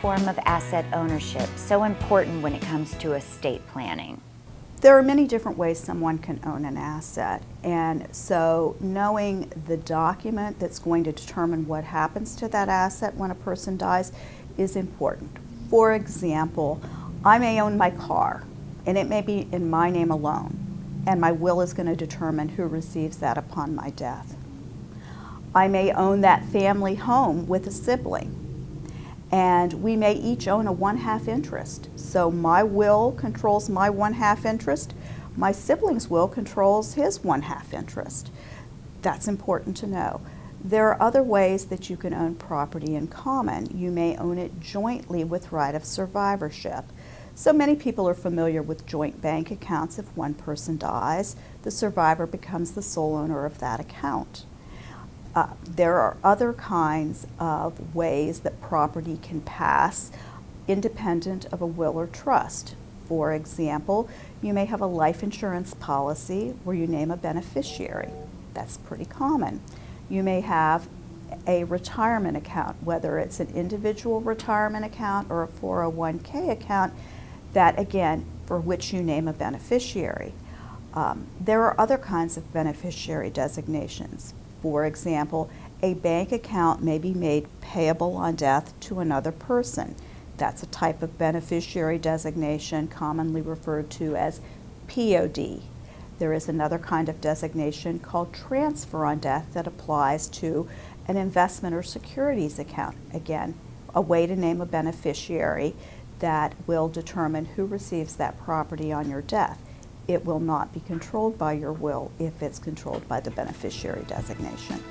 form of asset ownership so important when it comes to estate planning? There are many different ways someone can own an asset, and so knowing the document that's going to determine what happens to that asset when a person dies is important. For example, I may own my car, and it may be in my name alone, and my will is going to determine who receives that upon my death. I may own that family home with a sibling, and we may each own a 1/2 interest. So my will controls my 1/2 interest, my sibling's will controls his 1/2 interest. That's important to know. There are other ways that you can own property in common. You may own it jointly with right of survivorship. So many people are familiar with joint bank accounts. If one person dies, the survivor becomes the sole owner of that account. There are other kinds of ways that property can pass independent of a will or trust. For example, you may have a life insurance policy where you name a beneficiary. That's pretty common. You may have a retirement account, whether it's an individual retirement account or a 401k account, that again, for which you name a beneficiary. There are other kinds of beneficiary designations. For example, a bank account may be made payable on death to another person. That's a type of beneficiary designation commonly referred to as POD. There is another kind of designation called transfer on death that applies to an investment or securities account. Again, a way to name a beneficiary that will determine who receives that property on your death. It will not be controlled by your will if it's controlled by the beneficiary designation.